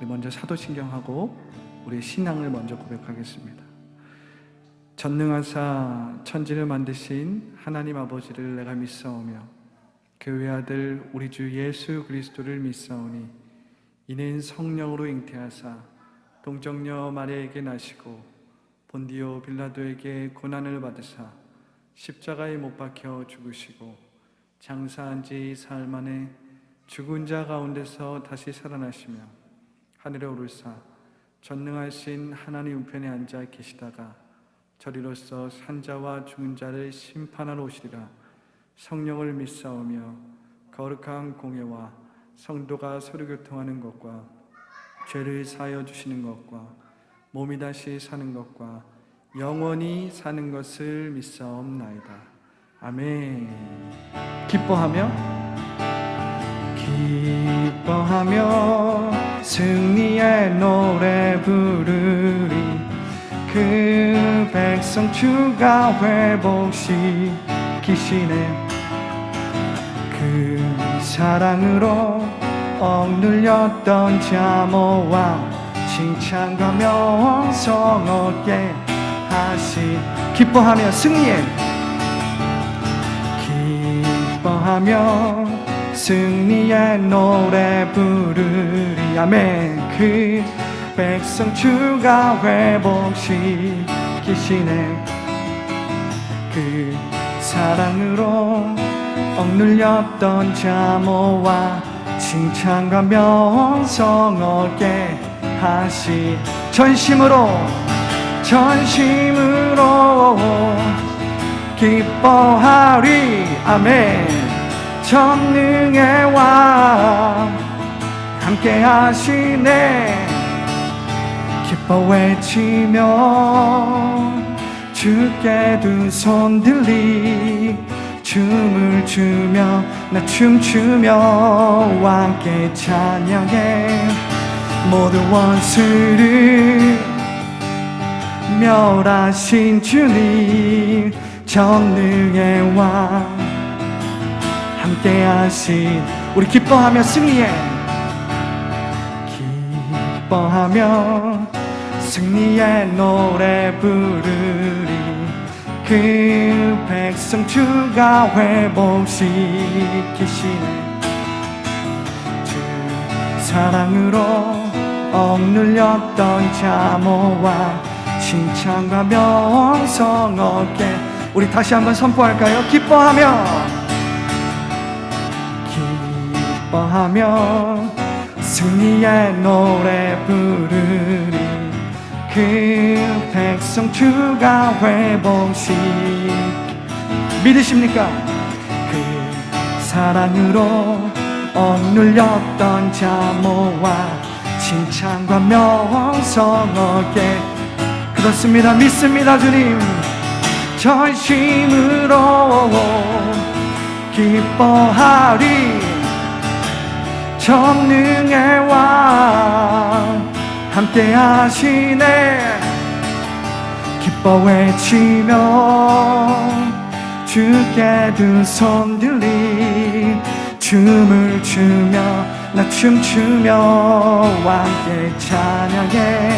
먼저 사도신경하고 우리 신앙을 먼저 고백하겠습니다. 전능하사 천지를 만드신 하나님 아버지를 내가 믿사오며 그 외아들 우리 주 예수 그리스도를 믿사오니 이는 성령으로 잉태하사 동정녀 마리아에게 나시고 본디오 빌라도에게 고난을 받으사 십자가에 못 박혀 죽으시고 장사한 지 사흘 만에 죽은 자 가운데서 다시 살아나시며 하늘에 오르사 전능하신 하나님 우편에 앉아 계시다가 저리로서 산자와 죽은 자를 심판하러 오시리라. 성령을 믿사오며 거룩한 공예와 성도가 서로 교통하는 것과 죄를 사하여 주시는 것과 몸이 다시 사는 것과 영원히 사는 것을 믿사옵나이다. 아멘. 기뻐하며 승리의 노래 부르리. 그 백성 주가 회복시키시네. 그 사랑으로 억눌렸던 자모와 칭찬과 명성 얻게 하시. 기뻐하며 승리의 노래 부르리. 아멘. 그 백성 주가 회복시키시네. 그 사랑으로 억눌렸던 자모와 칭찬과 명성 얻게 하시. 전심으로 기뻐하리. 아멘. 전능의 왕 함께 하시네. 기뻐 외치며 주께 두 손 들리 춤을 추며 나 춤추며 왕께 찬양해. 모두 원수를 멸하신 주님 전능의 왕 함께 하신. 우리 기뻐하며 승리의 노래 부르리. 그 백성 주가 회복시키시네. 주 사랑으로 억눌렸던 자모와 칭찬과 명성 얻게. 우리 다시 한번 선포할까요? 기뻐하며 승리의 노래 부르리. 그 백성 주가 회복시키. 믿으십니까? 그 사랑으로 억눌렸던 자모와 칭찬과 명성 얻게. 그렇습니다. 믿습니다. 주님 전심으로 기뻐하리. 전능의 왕 함께 하시네. 기뻐 외치며 주께 두 손 들리 춤을 추며 나 춤추며 왕께 찬양해.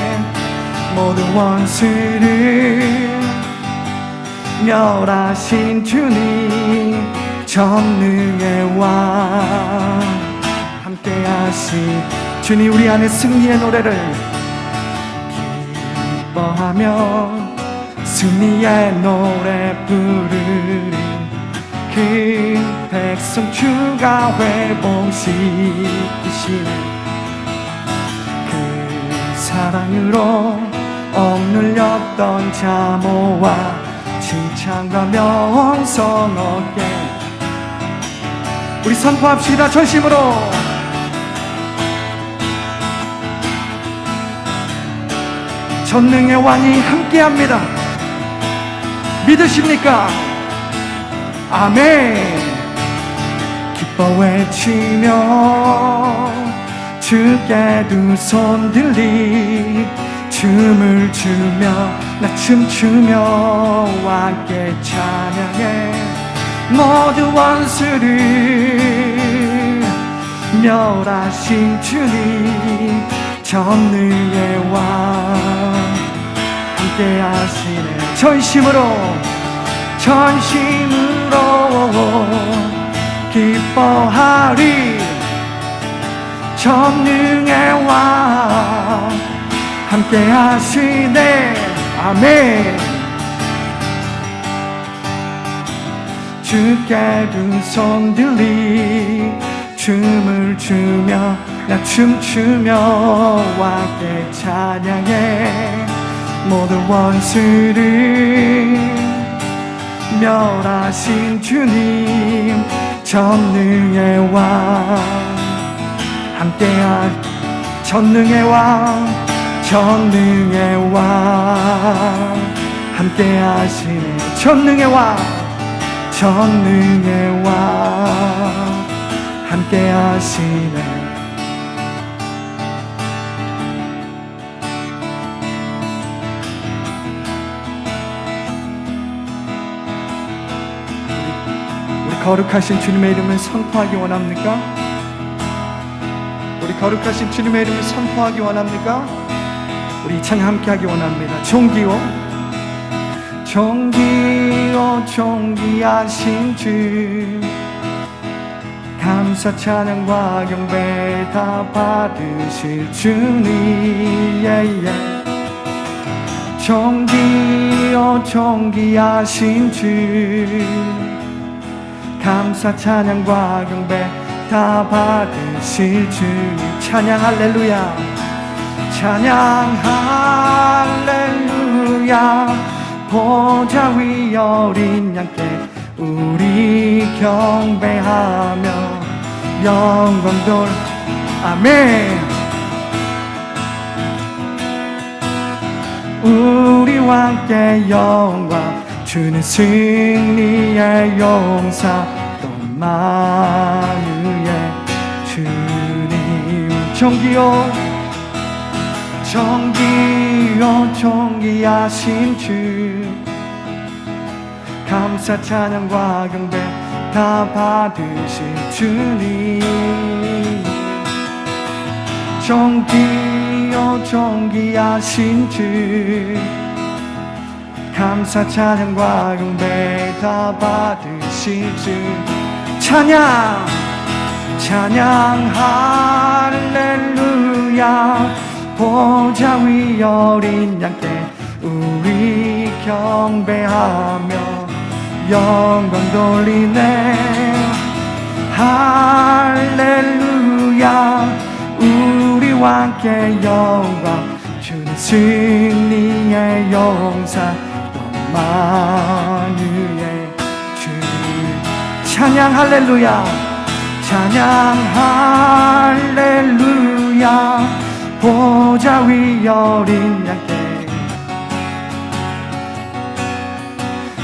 모두 원수를 멸하신 주님 전능의 왕 함께 하신 주님. 우리 안에 승리의 노래를 기뻐하며 승리의 노래 부르리. 그 백성 주가 회복시키시네. 그 사랑으로 억눌렸던 자모와 칭찬과 명성 얻게. 우리 선포합시다. 전심으로 전능의 왕이 함께합니다. 믿으십니까? 아멘. 기뻐 외치며 주께 두 손 들리 춤을 추며 나 춤추며 왕께 찬양해. 모두 원수를 멸하신 주님 전능의 왕 함께 하시네. 전심으로 기뻐하리. 전능의 왕 함께 하시네. 아멘. 주께 두 손 들리 춤을 추며 나 춤추며 왕께 찬양해. 모든 원수를 멸하신 주님 전능의 왕 함께한 전능의 왕 함께 하시네. 전능의 왕 함께 하시네. 우리 거룩하신 주님의 이름을 선포하기 원합니까? 우리 거룩하신 주님의 이름을 선포하기 원합니까? 우리 이 찬양 함께 하기 원합니다. 존귀하신 주 감사 찬양과 경배 다 받으실 주님. 존귀하신 주 감사 찬양과 경배 다 받으실 주님. 찬양 할렐루야. 찬양 할렐루야. 보좌 위 어린 양께 우리 경배하며 영광 돌. 아멘. 우리 왕께 영광 주는 승리의 용사 만유의 주님. 존귀하신 주 감사 찬양과 경배 다 받으실 주님. 존귀하신 주 감사 찬양과 경배 다 받으실 주. 찬양 할렐루야. 보좌 위 어린 양께 우리 경배하며 영광 돌리네. 할렐루야. 우리 왕께 영광 주는 승리의 용사 만유의 주. 찬양 할렐루야. 보좌 위 어린 양께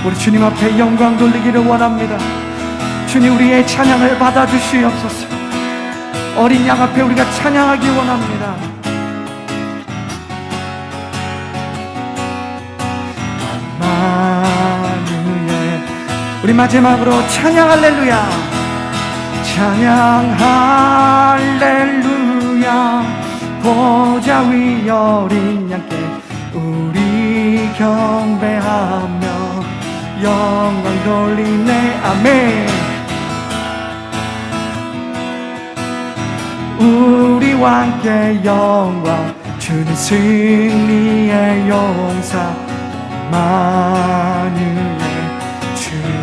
우리 주님 앞에 영광 돌리기를 원합니다. 주님, 우리의 찬양을 받아주시옵소서. 어린 양 앞에 우리가 찬양하기 원합니다. 만유의. 우리 마지막으로 찬양 할렐루야. 찬양 할렐루야. 보좌 위 어린 양께 우리 경배하며 영광 돌리네. 아멘. 우리 왕께 영광 주는 승리의 용사 만유의 주님.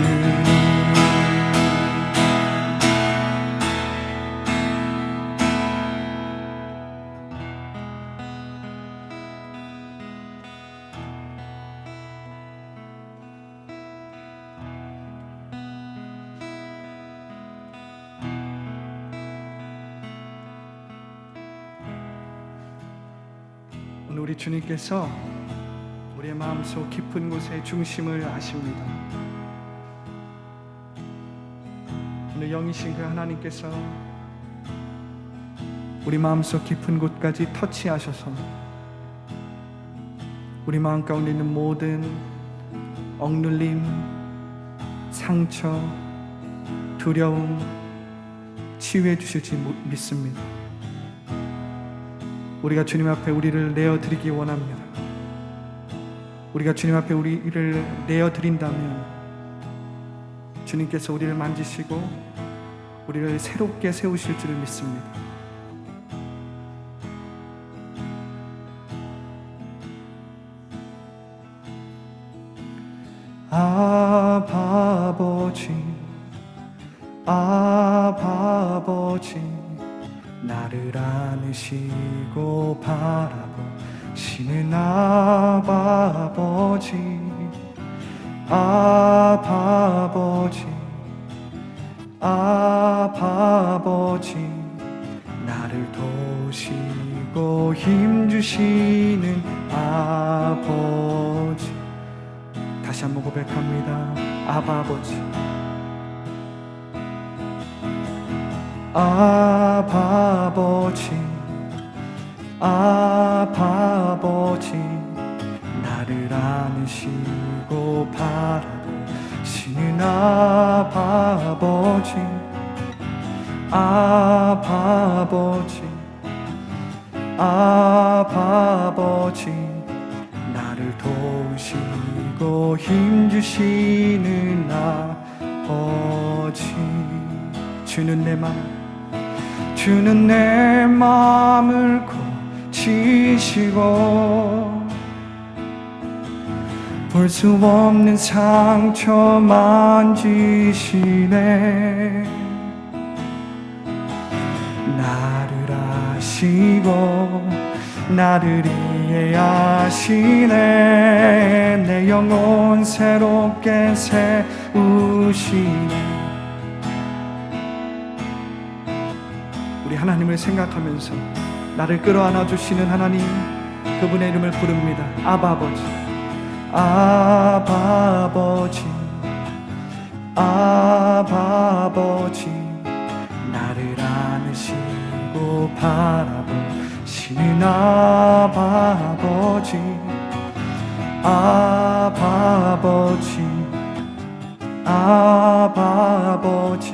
오늘 우리 주님께서 우리의 마음속 깊은 곳의 중심을 아십니다. 오늘 영이신 그 하나님께서 우리 마음속 깊은 곳까지 터치하셔서 우리 마음 가운데 있는 모든 억눌림, 상처, 두려움 치유해 주실지 믿습니다. 우리가 주님 앞에 우리를 내어드리기 원합니다. 우리가 주님 앞에 우리를 내어드린다면 주님께서 우리를 만지시고 우리를 새롭게 세우실 줄을 믿습니다. 아버지, 아버지, 나를 안으시고 바라보시는 아버지, 아버지, 아버지, 나를 도우시고 힘주시는 아버지. 다시 한번 고백합니다. 아버지, 아버지, 아버지, 나를 안으시고 바라보시는 아버지, 아버지, 아버지, 나를 도우시고 힘주시는 아버지. 주는 내 마음을 고치시고 볼 수 없는 상처 만지시네. 나를 아시고 나를 이해하시네. 내 영혼 새롭게 세우시네. 우리 하나님을 생각하면서 나를 끌어안아 주시는 하나님, 그분의 이름을 부릅니다. 아버지, 아버지, 아버지, 나를 안으시고 바라보시는 아버지, 아버지, 아버지,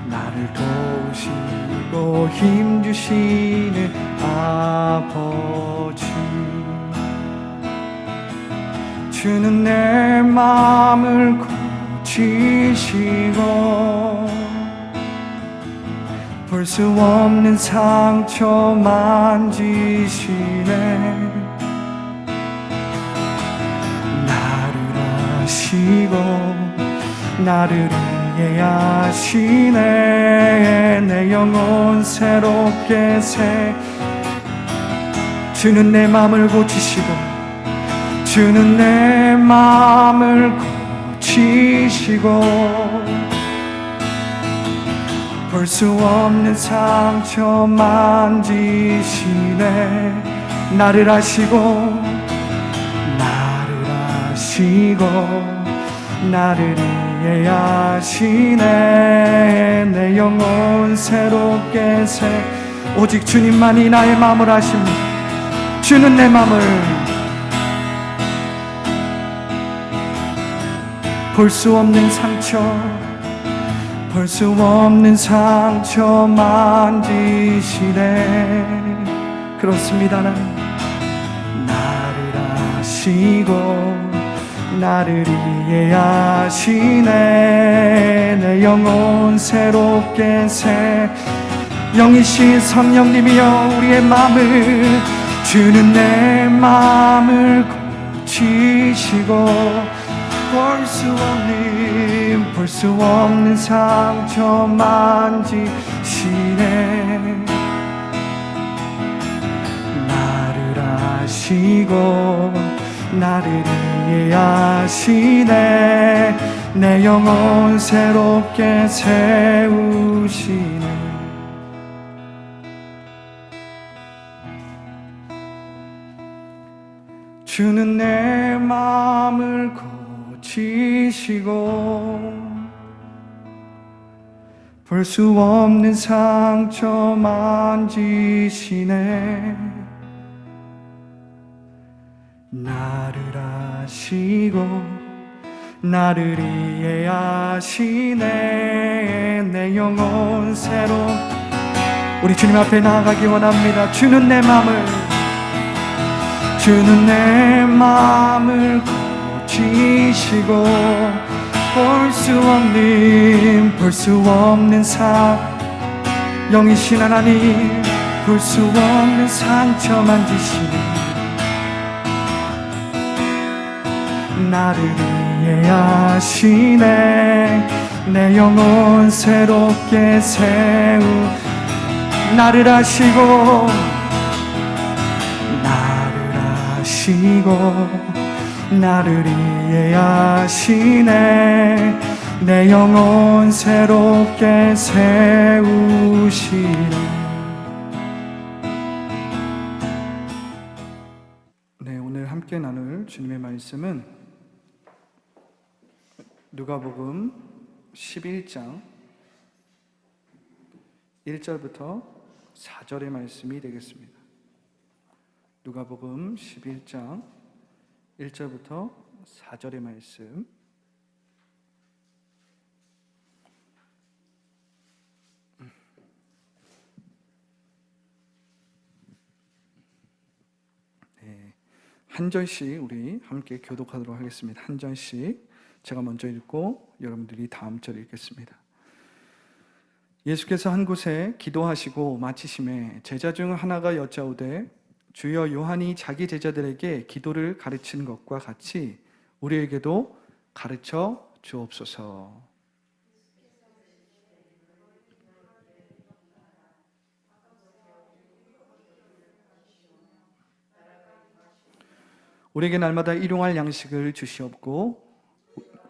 나를 도우시고 힘주시는 아버지. 주는 내 마음을 고치시고 볼 수 없는 상처 만지시네. 나를 아시고 나를 이해하시네. 내 영혼 새롭게 주는 내 마음을 고치시고 주는 내 마음을 고치시고 볼 수 없는 상처 만지시네. 나를 아시고 나를 이해하시네. 내 영혼 새롭게 오직 주님만이 나의 마음을 아십니다. 주는 내 마음을 볼 수 없는 상처 만지시네. 그렇습니다. 나를 아시고 나를 이해하시네. 내 영혼 새롭게 영이신 성령님이여 우리의 마음을 주는 내 마음을 고치시고 볼 수 없는 상처 만지시네. 나를 아시고 나를 이해하시네. 내 영혼 새롭게 세우시네. 주는 내 마음을 고치시고 볼 수 없는 상처 만지시네. 나를 아시고 나를 이해하시네. 내 영혼 우리 주님 앞에 나아가기 원합니다. 주는 내 마음을 고치시고 볼 수 없는 영이신 하나님, 볼 수 없는 상처 만지시니 나를 이해하시네. 내 영혼 새롭게 나를 아시고 나를 이해하시네. 내 영혼 새롭게 세우시네. 네, 오늘 함께 나눌 주님의 말씀은 누가복음 11장 1절부터 4절의 말씀이 되겠습니다. 누가복음 11장 1절부터 4절의 말씀. 네, 한 절씩 우리 함께 교독하도록 하겠습니다. 한 절씩 제가 먼저 읽고 여러분들이 다음 절 읽겠습니다. 예수께서 한 곳에 기도하시고 마치심에 제자 중 하나가 여짜오되 주여, 요한이 자기 제자들에게 기도를 가르치는 것과 같이 우리에게도 가르쳐 주옵소서. 우리에게 날마다 일용할 양식을 주시옵고,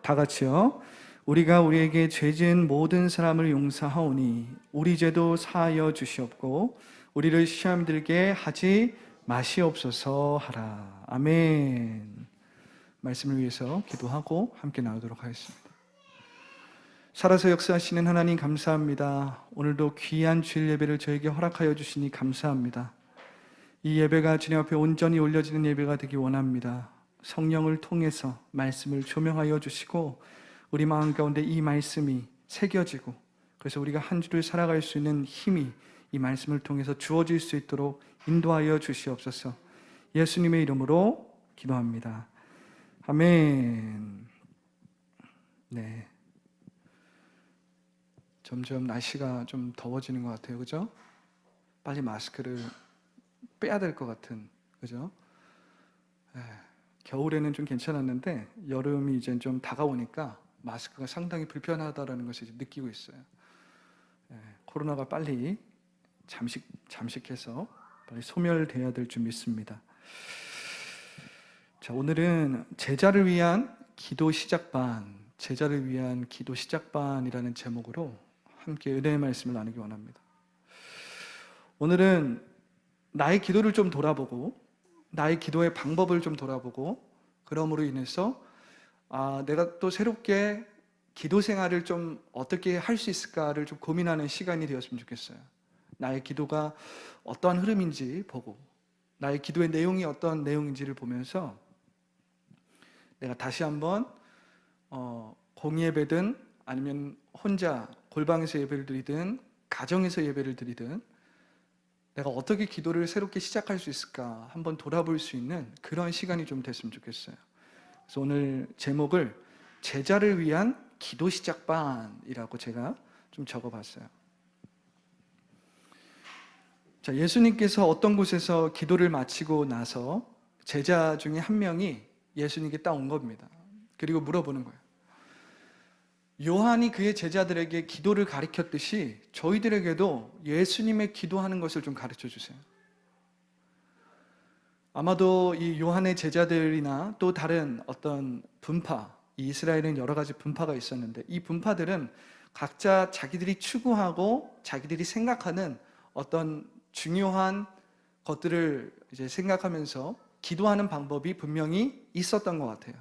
다 같이요. 우리가 우리에게 죄 지은 모든 사람을 용서하오니 우리 죄도 사하여 주시옵고 우리를 시험 들게 하지 마시옵소서 하라. 아멘. 말씀을 위해서 기도하고 함께 나누도록 하겠습니다. 살아서 역사하시는 하나님 감사합니다. 오늘도 귀한 주일 예배를 저에게 허락하여 주시니 감사합니다. 이 예배가 주님 앞에 온전히 올려지는 예배가 되기 원합니다. 성령을 통해서 말씀을 조명하여 주시고 우리 마음 가운데 이 말씀이 새겨지고 그래서 우리가 한 주를 살아갈 수 있는 힘이 이 말씀을 통해서 주어질 수 있도록 인도하여 주시옵소서. 예수님의 이름으로 기도합니다. 아멘. 네. 점점 날씨가 좀 더워지는 것 같아요. 그죠? 빨리 마스크를 빼야 될 것 같은, 그죠? 겨울에는 좀 괜찮았는데 여름이 이제 좀 다가오니까 마스크가 상당히 불편하다는 것을 느끼고 있어요. 코로나가 빨리 잠식해서 빨리 소멸돼야 될 줄 믿습니다. 자, 오늘은 제자를 위한 기도 시작반이라는 제목으로 함께 은혜의 말씀을 나누기 원합니다. 오늘은 나의 기도를 좀 돌아보고 나의 기도의 방법을 좀 돌아보고 그럼으로 인해서 내가 또 새롭게 기도 생활을 좀 어떻게 할 수 있을까를 좀 고민하는 시간이 되었으면 좋겠어요. 나의 기도가 어떠한 흐름인지 보고 나의 기도의 내용이 어떤 내용인지를 보면서 내가 다시 한번 공예배든 아니면 혼자 골방에서 예배를 드리든 가정에서 예배를 드리든 내가 어떻게 기도를 새롭게 시작할 수 있을까 한번 돌아볼 수 있는 그런 시간이 좀 됐으면 좋겠어요. 그래서 오늘 제목을 제자를 위한 기도 시작반이라고 제가 좀 적어봤어요. 자, 예수님께서 어떤 곳에서 기도를 마치고 나서 제자 중에 한 명이 예수님께 딱 온 겁니다. 그리고 물어보는 거예요. 요한이 그의 제자들에게 기도를 가르쳤듯이 저희들에게도 예수님의 기도하는 것을 좀 가르쳐 주세요. 아마도 이 요한의 제자들이나 또 다른 어떤 분파, 이스라엘은 여러 가지 분파가 있었는데 이 분파들은 각자 자기들이 추구하고 자기들이 생각하는 어떤 중요한 것들을 이제 생각하면서 기도하는 방법이 분명히 있었던 것 같아요.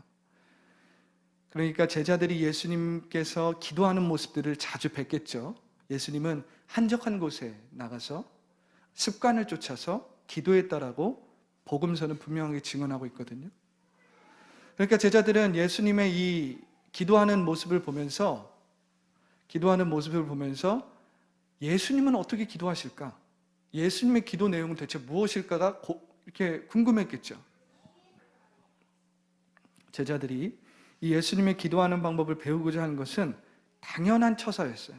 그러니까 제자들이 예수님께서 기도하는 모습들을 자주 뵀겠죠. 예수님은 한적한 곳에 나가서 습관을 쫓아서 기도했다라고 복음서는 분명하게 증언하고 있거든요. 그러니까 제자들은 예수님의 이 기도하는 모습을 보면서 예수님은 어떻게 기도하실까? 예수님의 기도 내용은 대체 무엇일까가 이렇게 궁금했겠죠. 제자들이 이 예수님의 기도하는 방법을 배우고자 하는 것은 당연한 처사였어요.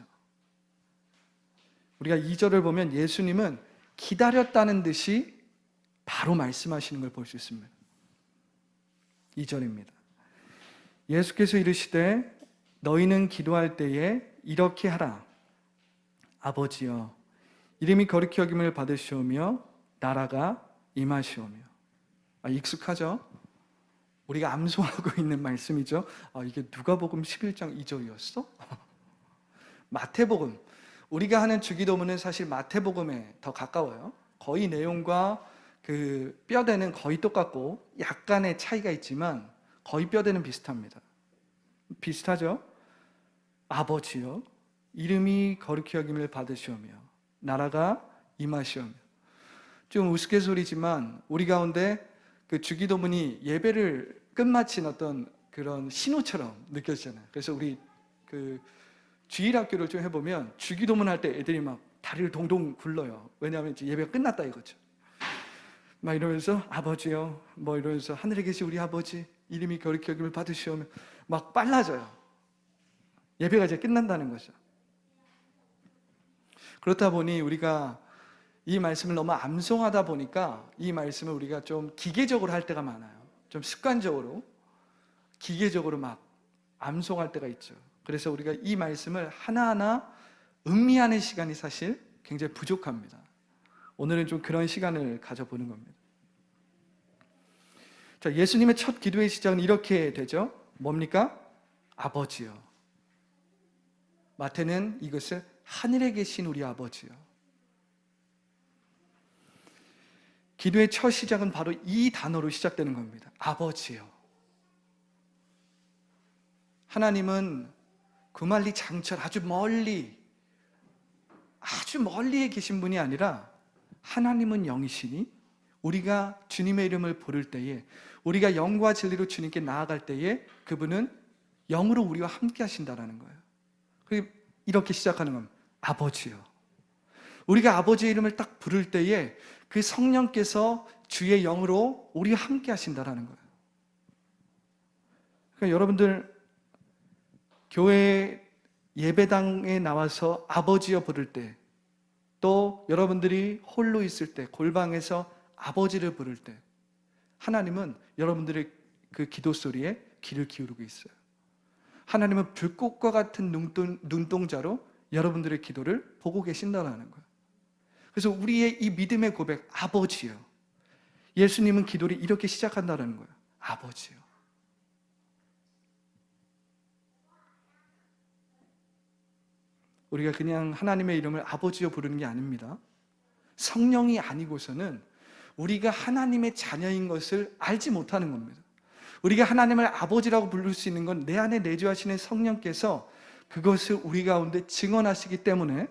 우리가 2절을 보면 예수님은 기다렸다는 듯이 바로 말씀하시는 걸 볼 수 있습니다. 2절입니다. 예수께서 이르시되 너희는 기도할 때에 이렇게 하라. 아버지여, 이름이 거룩히 여김을 받으시오며 나라가 임하시오며. 익숙하죠? 우리가 암송하고 있는 말씀이죠. 이게 누가복음 11장 2절이었어? 마태복음, 우리가 하는 주기도문은 사실 마태복음에 더 가까워요. 거의 내용과 그 뼈대는 거의 똑같고 약간의 차이가 있지만 거의 뼈대는 비슷합니다. 비슷하죠? 아버지여, 이름이 거룩히 여김을 받으시오며 나라가 임하시오며. 좀 우스갯소리지만 우리 가운데 그 주기도문이 예배를 끝마친 어떤 그런 신호처럼 느껴지잖아요. 그래서 우리 그 주일학교를 좀 해보면 주기도문 할 때 애들이 막 다리를 동동 굴러요. 왜냐하면 이제 예배가 끝났다 이거죠. 막 이러면서 아버지요, 뭐 이러면서 하늘에 계신 우리 아버지 이름이 거룩히 여김을 받으시오며 막 빨라져요. 예배가 이제 끝난다는 거죠. 그렇다 보니 우리가 이 말씀을 너무 암송하다 보니까 이 말씀을 우리가 좀 기계적으로 할 때가 많아요. 좀 습관적으로, 기계적으로 막 암송할 때가 있죠. 그래서 우리가 이 말씀을 하나하나 음미하는 시간이 사실 굉장히 부족합니다. 오늘은 좀 그런 시간을 가져보는 겁니다. 자, 예수님의 첫 기도의 시작은 이렇게 되죠. 뭡니까? 아버지요. 마태는 이것을 하늘에 계신 우리 아버지요. 기도의 첫 시작은 바로 이 단어로 시작되는 겁니다. 아버지요. 하나님은 구말리 장천 아주 멀리에 계신 분이 아니라 하나님은 영이시니 우리가 주님의 이름을 부를 때에, 우리가 영과 진리로 주님께 나아갈 때에 그분은 영으로 우리와 함께 하신다라는 거예요. 그리고 이렇게 시작하는 겁니다. 아버지요. 우리가 아버지의 이름을 딱 부를 때에 그 성령께서 주의 영으로 우리와 함께 하신다라는 거예요. 그러니까 여러분들 교회 예배당에 나와서 아버지여 부를 때, 또 여러분들이 홀로 있을 때 골방에서 아버지를 부를 때 하나님은 여러분들의 그 기도 소리에 귀를 기울이고 있어요. 하나님은 불꽃과 같은 눈동자로 여러분들의 기도를 보고 계신다는 거예요. 그래서 우리의 이 믿음의 고백, 아버지요. 예수님은 기도를 이렇게 시작한다는 거예요. 아버지요. 우리가 그냥 하나님의 이름을 아버지요 부르는 게 아닙니다. 성령이 아니고서는 우리가 하나님의 자녀인 것을 알지 못하는 겁니다. 우리가 하나님을 아버지라고 부를 수 있는 건 내 안에 내주하시는 성령께서 그것을 우리 가운데 증언하시기 때문에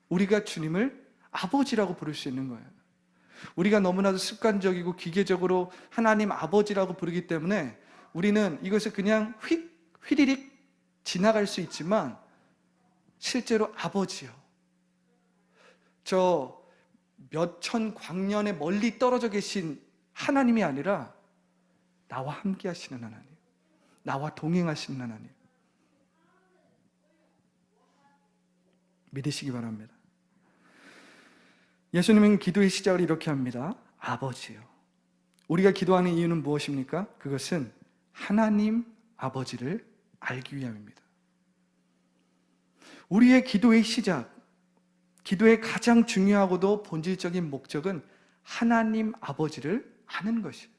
우리가 주님을 아버지라고 부를 수 있는 거예요. 우리가 너무나도 습관적이고 기계적으로 하나님 아버지라고 부르기 때문에 우리는 이것을 그냥 휘리릭 지나갈 수 있지만 실제로 아버지요, 저 몇천 광년에 멀리 떨어져 계신 하나님이 아니라 나와 함께 하시는 하나님, 나와 동행하시는 하나님, 믿으시기 바랍니다. 예수님은 기도의 시작을 이렇게 합니다. 아버지요. 우리가 기도하는 이유는 무엇입니까? 그것은 하나님 아버지를 알기 위함입니다. 우리의 기도의 시작, 기도의 가장 중요하고도 본질적인 목적은 하나님 아버지를 아는 것이에요.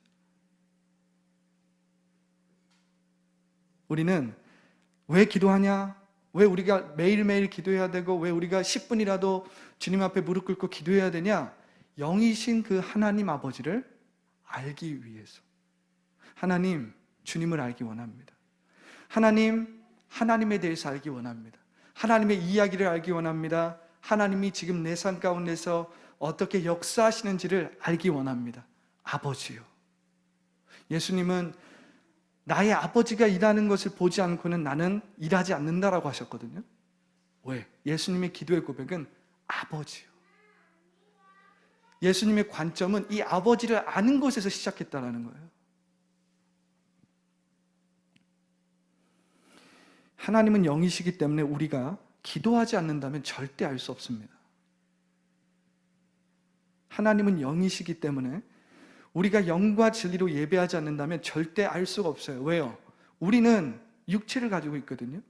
우리는 왜 기도하냐? 왜 우리가 매일매일 기도해야 되고 왜 우리가 10분이라도 주님 앞에 무릎 꿇고 기도해야 되냐? 영이신 그 하나님 아버지를 알기 위해서. 하나님, 주님을 알기 원합니다. 하나님에 대해서 알기 원합니다. 하나님의 이야기를 알기 원합니다. 하나님이 지금 내 삶 가운데서 어떻게 역사하시는지를 알기 원합니다. 아버지요. 예수님은 나의 아버지가 일하는 것을 보지 않고는 나는 일하지 않는다라고 하셨거든요. 왜? 예수님의 기도의 고백은 아버지요. 예수님의 관점은 이 아버지를 아는 것에서 시작했다라는 거예요. 하나님은 영이시기 때문에 우리가 기도하지 않는다면 절대 알 수 없습니다. 하나님은 영이시기 때문에 우리가 영과 진리로 예배하지 않는다면 절대 알 수가 없어요. 왜요? 우리는 육체를 가지고 있거든요.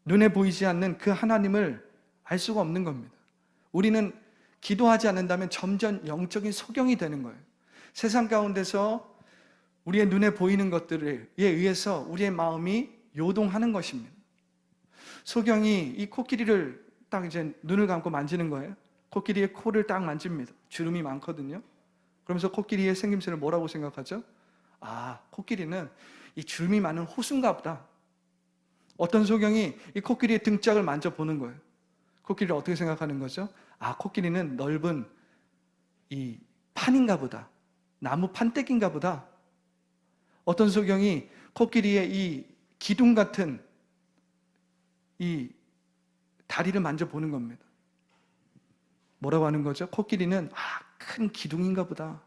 눈에 보이지 않는 그 하나님을 알 수가 없는 겁니다. 우리는 기도하지 않는다면 점점 영적인 소경이 되는 거예요. 세상 가운데서 우리의 눈에 보이는 것들에 의해서 우리의 마음이 요동하는 것입니다. 소경이 이 코끼리를 딱 이제 눈을 감고 만지는 거예요. 코끼리의 코를 딱 만집니다. 주름이 많거든요. 그러면서 코끼리의 생김새를 뭐라고 생각하죠? 아, 코끼리는 이 주름이 많은 호수인가 보다. 어떤 소경이 이 코끼리의 등짝을 만져보는 거예요. 코끼리를 어떻게 생각하는 거죠? 아, 코끼리는 넓은 이 판인가 보다. 나무 판때기인가 보다. 어떤 소경이 코끼리의 이 기둥 같은 이 다리를 만져보는 겁니다. 뭐라고 하는 거죠? 코끼리는 큰 기둥인가 보다.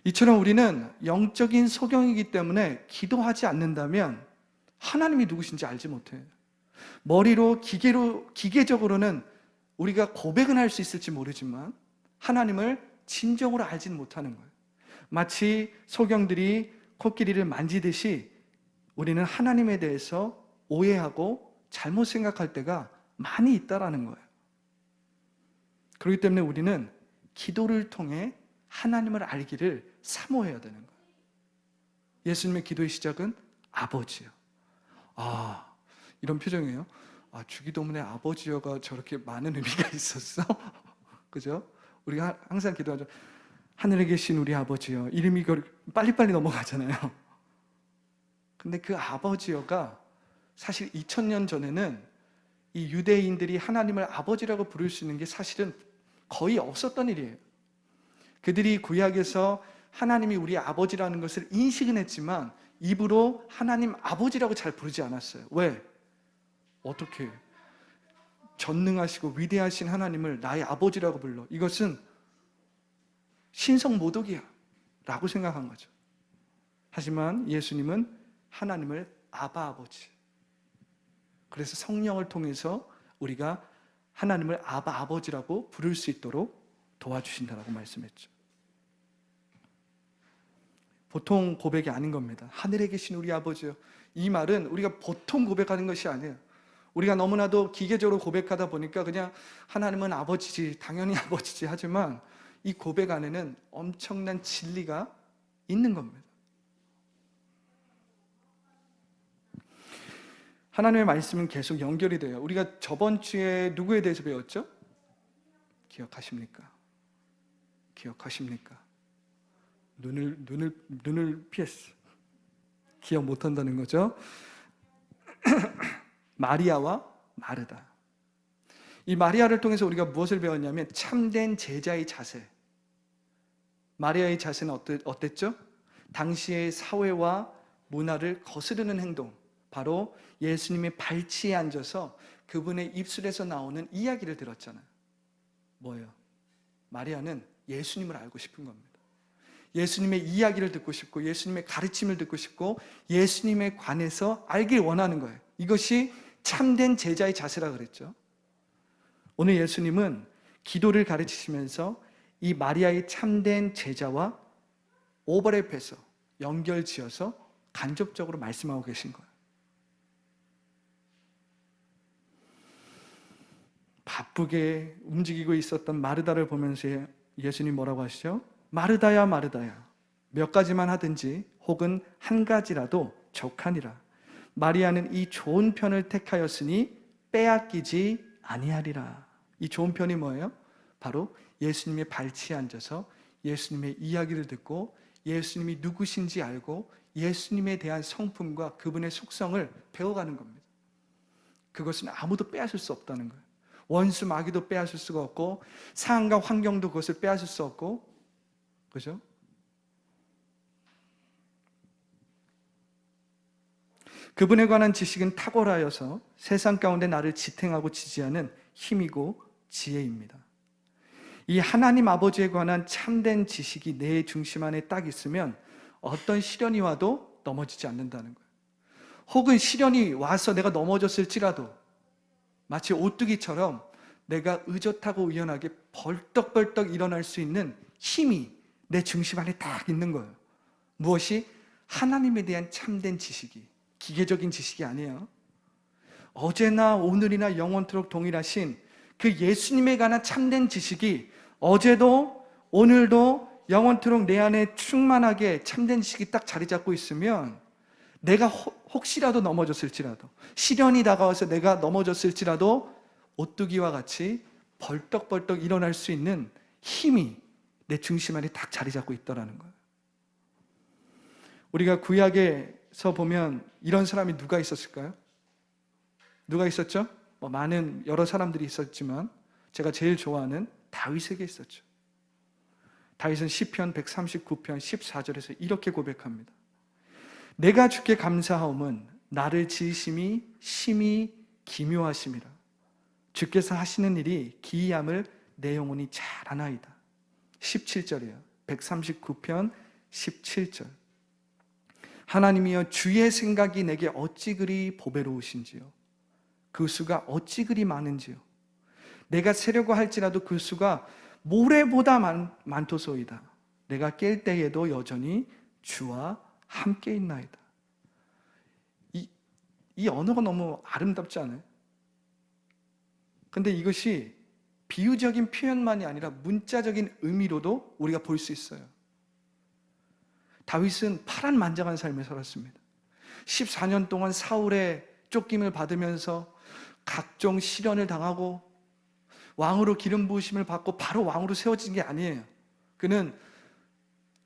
이처럼 우리는 영적인 소경이기 때문에 기도하지 않는다면 하나님이 누구신지 알지 못해요. 머리로 기계적으로는 우리가 고백은 할 수 있을지 모르지만 하나님을 진정으로 알지는 못하는 거예요. 마치 소경들이 코끼리를 만지듯이 우리는 하나님에 대해서 오해하고 잘못 생각할 때가 많이 있다라는 거예요. 그렇기 때문에 우리는 기도를 통해 하나님을 알기를 사모해야 되는 거예요. 예수님의 기도의 시작은 아버지요. 이런 표정이에요. 주기도문에 아버지여가 저렇게 많은 의미가 있었어? 그죠? 우리가 항상 기도하죠. 하늘에 계신 우리 아버지여. 이름이 빨리빨리 넘어가잖아요. 근데 그 아버지여가 사실 2000년 전에는 이 유대인들이 하나님을 아버지라고 부를 수 있는 게 사실은 거의 없었던 일이에요. 그들이 구약에서 하나님이 우리 아버지라는 것을 인식은 했지만 입으로 하나님 아버지라고 잘 부르지 않았어요. 왜? 어떻게 전능하시고 위대하신 하나님을 나의 아버지라고 불러? 이것은 신성모독이야 라고 생각한 거죠. 하지만 예수님은 하나님을 아바 아버지, 그래서 성령을 통해서 우리가 하나님을 아바 아버지라고 부를 수 있도록 도와주신다라고 말씀했죠. 보통 고백이 아닌 겁니다. 하늘에 계신 우리 아버지요. 이 말은 우리가 보통 고백하는 것이 아니에요. 우리가 너무나도 기계적으로 고백하다 보니까 그냥 하나님은 아버지지, 당연히 아버지지 하지만 이 고백 안에는 엄청난 진리가 있는 겁니다. 하나님의 말씀은 계속 연결이 돼요. 우리가 저번 주에 누구에 대해서 배웠죠? 기억하십니까? 기억하십니까? 눈을 피했어. 기억 못한다는 거죠. 마리아와 마르다. 이 마리아를 통해서 우리가 무엇을 배웠냐면 참된 제자의 자세. 마리아의 자세는 어땠죠? 당시의 사회와 문화를 거스르는 행동, 바로 예수님의 발치에 앉아서 그분의 입술에서 나오는 이야기를 들었잖아요. 뭐예요? 마리아는 예수님을 알고 싶은 겁니다. 예수님의 이야기를 듣고 싶고 예수님의 가르침을 듣고 싶고 예수님에 관해서 알길 원하는 거예요. 이것이 참된 제자의 자세라 그랬죠. 오늘 예수님은 기도를 가르치시면서 이 마리아의 참된 제자와 오버랩해서 연결지어서 간접적으로 말씀하고 계신 거예요. 바쁘게 움직이고 있었던 마르다를 보면서 예수님 뭐라고 하시죠? 마르다야 마르다야, 몇 가지만 하든지 혹은 한 가지라도 족하니라. 마리아는 이 좋은 편을 택하였으니 빼앗기지 아니하리라. 이 좋은 편이 뭐예요? 바로 예수님의 발치에 앉아서 예수님의 이야기를 듣고 예수님이 누구신지 알고 예수님에 대한 성품과 그분의 속성을 배워가는 겁니다. 그것은 아무도 빼앗을 수 없다는 거예요. 원수 마귀도 빼앗을 수가 없고 상황과 환경도 그것을 빼앗을 수 없고, 그죠? 그분에 관한 지식은 탁월하여서 세상 가운데 나를 지탱하고 지지하는 힘이고 지혜입니다. 이 하나님 아버지에 관한 참된 지식이 내 중심 안에 딱 있으면 어떤 시련이 와도 넘어지지 않는다는 거예요. 혹은 시련이 와서 내가 넘어졌을지라도 마치 오뚜기처럼 내가 의젓하고 의연하게 벌떡벌떡 일어날 수 있는 힘이 내 중심 안에 딱 있는 거예요. 무엇이? 하나님에 대한 참된 지식이, 기계적인 지식이 아니에요. 어제나 오늘이나 영원토록 동일하신 그 예수님에 관한 참된 지식이 어제도 오늘도 영원토록 내 안에 충만하게 참된 지식이 딱 자리 잡고 있으면 내가 혹시라도 넘어졌을지라도, 시련이 다가와서 내가 넘어졌을지라도 오뚜기와 같이 벌떡벌떡 일어날 수 있는 힘이 내 중심 안에 딱 자리 잡고 있더라는 거예요. 우리가 구약에서 보면 이런 사람이 누가 있었을까요? 누가 있었죠? 많은 여러 사람들이 있었지만 제가 제일 좋아하는 다윗에게 있었죠. 다윗은 시편 139편 14절에서 이렇게 고백합니다. 내가 주께 감사하옴은 나를 지으심이 심히 기묘하심이라. 주께서 하시는 일이 기이함을 내 영혼이 잘 아나이다. 17절이에요. 139편 17절. 하나님이여 주의 생각이 내게 어찌 그리 보배로우신지요. 그 수가 어찌 그리 많은지요. 내가 세려고 할지라도 그 수가 모래보다 많도소이다. 내가 깰 때에도 여전히 주와 함께 있나이다. 이 언어가 너무 아름답지 않아요? 근데 이것이 비유적인 표현만이 아니라 문자적인 의미로도 우리가 볼 수 있어요. 다윗은 파란만장한 삶을 살았습니다. 14년 동안 사울의 쫓김을 받으면서 각종 시련을 당하고 왕으로 기름 부으심을 받고 바로 왕으로 세워진 게 아니에요. 그는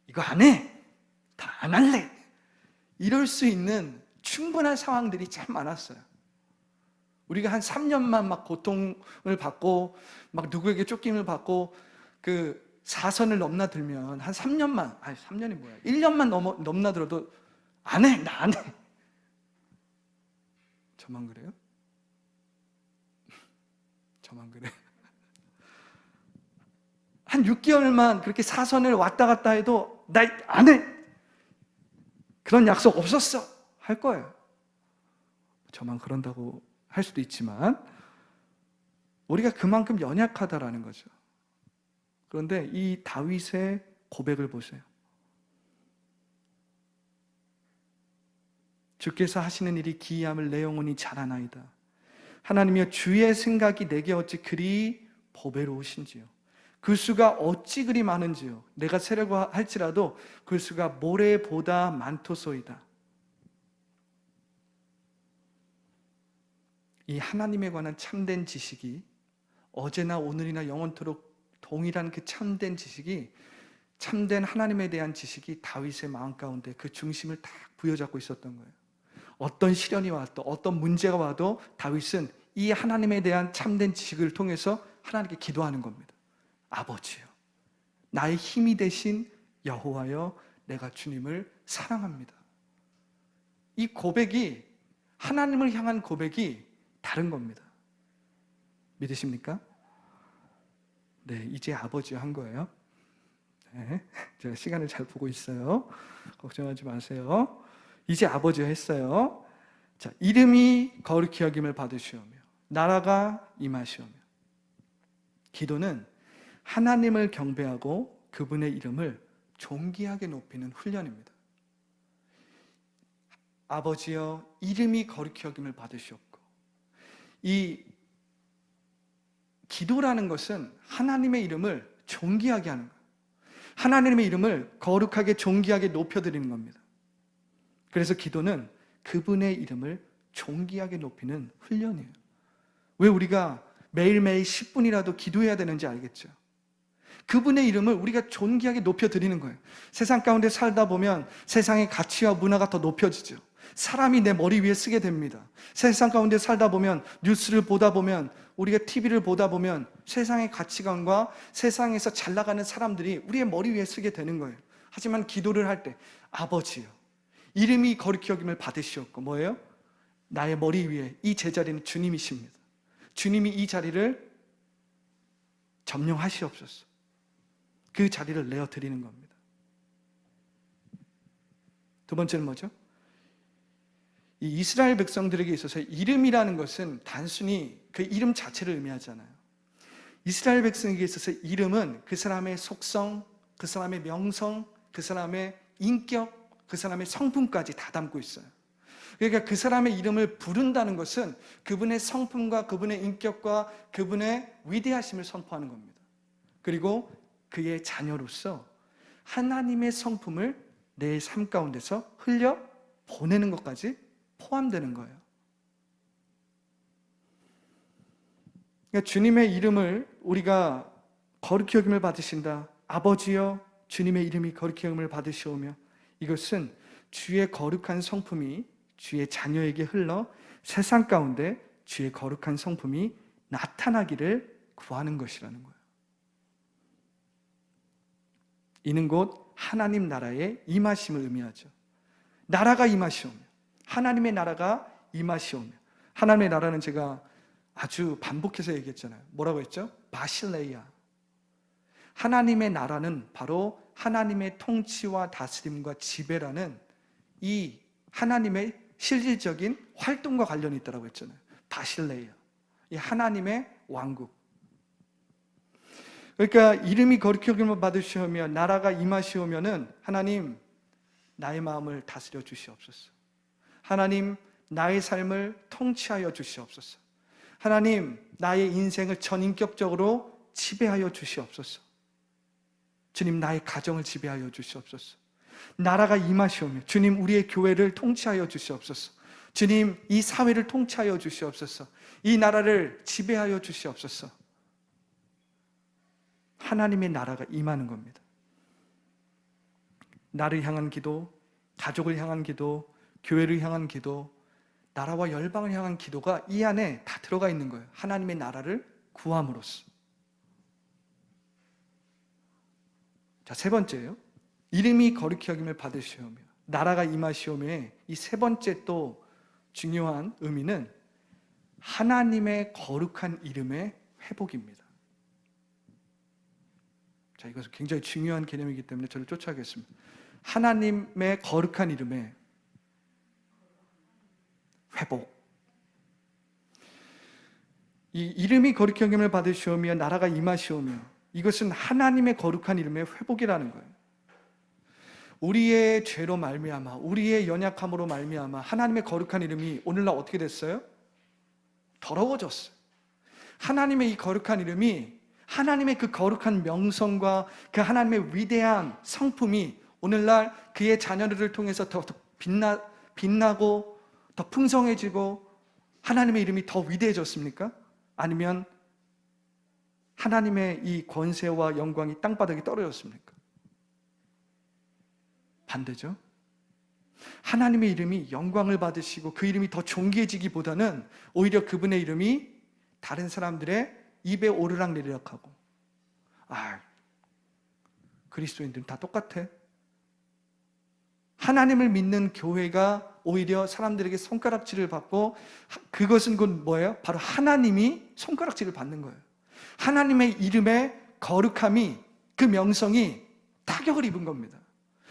이거 안 해! 다 안 할래! 이럴 수 있는 충분한 상황들이 참 많았어요. 우리가 한 3년만 막 고통을 받고 막 누구에게 쫓김을 받고 그 사선을 넘나들면 한 3년만, 아니 3년이 뭐야, 1년만 넘나들어도 안 해! 나 안 해! 저만 그래요? 저만 그래? 한 6개월만 그렇게 사선을 왔다 갔다 해도 나 안 해! 그런 약속 없었어! 할 거예요. 저만 그런다고 할 수도 있지만 우리가 그만큼 연약하다라는 거죠. 그런데 이 다윗의 고백을 보세요. 주께서 하시는 일이 기이함을 내 영혼이 잘 아나이다. 하나님이여 주의 생각이 내게 어찌 그리 보배로우신지요. 그 수가 어찌 그리 많은지요. 내가 세려고 할지라도 그 수가 모래보다 많도소이다. 이 하나님에 관한 참된 지식이 어제나 오늘이나 영원토록 동일한 그 참된 지식이, 참된 하나님에 대한 지식이 다윗의 마음 가운데 그 중심을 딱 부여잡고 있었던 거예요. 어떤 시련이 와도 어떤 문제가 와도 다윗은 이 하나님에 대한 참된 지식을 통해서 하나님께 기도하는 겁니다. 아버지요, 나의 힘이 되신 여호와여, 내가 주님을 사랑합니다. 이 고백이, 하나님을 향한 고백이 다른 겁니다. 믿으십니까? 네, 이제 아버지요 한 거예요. 네, 제가 시간을 잘 보고 있어요. 걱정하지 마세요. 이제 아버지요 했어요. 자, 이름이 거룩히 여김을 받으시오며 나라가 임하시오며. 기도는 하나님을 경배하고 그분의 이름을 존귀하게 높이는 훈련입니다. 아버지여, 이름이 거룩히 여김을 받으시옵고. 이 기도라는 것은 하나님의 이름을 존귀하게 하는 거예요. 하나님의 이름을 거룩하게 존귀하게 높여드리는 겁니다. 그래서 기도는 그분의 이름을 존귀하게 높이는 훈련이에요. 왜 우리가 매일매일 10분이라도 기도해야 되는지 알겠죠? 그분의 이름을 우리가 존귀하게 높여드리는 거예요. 세상 가운데 살다 보면 세상의 가치와 문화가 더 높여지죠. 사람이 내 머리 위에 쓰게 됩니다. 세상 가운데 살다 보면, 뉴스를 보다 보면, 우리가 TV를 보다 보면 세상의 가치관과 세상에서 잘 나가는 사람들이 우리의 머리 위에 쓰게 되는 거예요. 하지만 기도를 할 때 아버지요, 이름이 거룩히 여김을 받으시옵고 뭐예요? 나의 머리 위에 이 제자리는 주님이십니다. 주님이 이 자리를 점령하시옵소서. 그 자리를 내어 드리는 겁니다. 두 번째는 뭐죠? 이 이스라엘 백성들에게 있어서 이름이라는 것은 단순히 그 이름 자체를 의미하잖아요. 이스라엘 백성에게 있어서 이름은 그 사람의 속성, 그 사람의 명성, 그 사람의 인격, 그 사람의 성품까지 다 담고 있어요. 그러니까 그 사람의 이름을 부른다는 것은 그분의 성품과 그분의 인격과 그분의 위대하심을 선포하는 겁니다. 그리고 그의 자녀로서 하나님의 성품을 내 삶 가운데서 흘려 보내는 것까지 포함되는 거예요. 그러니까 주님의 이름을 우리가 거룩히 여김을 받으신다. 아버지여 주님의 이름이 거룩히 여김을 받으시오며, 이것은 주의 거룩한 성품이 주의 자녀에게 흘러 세상 가운데 주의 거룩한 성품이 나타나기를 구하는 것이라는 거예요. 이는 곧 하나님 나라의 임하심을 의미하죠. 나라가 임하시오며, 하나님의 나라가 임하시오며. 하나님의 나라는 제가 아주 반복해서 얘기했잖아요. 뭐라고 했죠? 바실레이아. 하나님의 나라는 바로 하나님의 통치와 다스림과 지배라는 이 하나님의 실질적인 활동과 관련이 있다고 했잖아요. 바실레이아. 이 하나님의 왕국. 그러니까 이름이 거룩히 여김을 받으시오며 나라가 임하시오면은 하나님 나의 마음을 다스려 주시옵소서. 하나님 나의 삶을 통치하여 주시옵소서. 하나님 나의 인생을 전인격적으로 지배하여 주시옵소서. 주님 나의 가정을 지배하여 주시옵소서. 나라가 임하시오며 주님 우리의 교회를 통치하여 주시옵소서. 주님 이 사회를 통치하여 주시옵소서. 이 나라를 지배하여 주시옵소서. 하나님의 나라가 임하는 겁니다. 나를 향한 기도, 가족을 향한 기도, 교회를 향한 기도, 나라와 열방을 향한 기도가 이 안에 다 들어가 있는 거예요. 하나님의 나라를 구함으로써. 자, 세 번째예요. 이름이 거룩히 여김을 받으시오며 나라가 임하시오며, 이 세 번째 또 중요한 의미는 하나님의 거룩한 이름의 회복입니다. 자, 이것은 굉장히 중요한 개념이기 때문에 저를 쫓아가겠습니다. 하나님의 거룩한 이름의 회복. 이 이름이 거룩히 여김을 받으시오며 나라가 임하시오며, 이것은 하나님의 거룩한 이름의 회복이라는 거예요. 우리의 죄로 말미암아, 우리의 연약함으로 말미암아 하나님의 거룩한 이름이 오늘날 어떻게 됐어요? 더러워졌어요. 하나님의 이 거룩한 이름이, 하나님의 그 거룩한 명성과 그 하나님의 위대한 성품이 오늘날 그의 자녀들을 통해서 더 빛나고 더 풍성해지고 하나님의 이름이 더 위대해졌습니까? 아니면 하나님의 이 권세와 영광이 땅바닥에 떨어졌습니까? 반대죠. 하나님의 이름이 영광을 받으시고 그 이름이 더 존귀해지기보다는 오히려 그분의 이름이 다른 사람들의 입에 오르락내리락하고, 그리스도인들은 다 똑같아. 하나님을 믿는 교회가 오히려 사람들에게 손가락질을 받고, 그것은 곧 뭐예요? 바로 하나님이 손가락질을 받는 거예요. 하나님의 이름의 거룩함이, 그 명성이 타격을 입은 겁니다.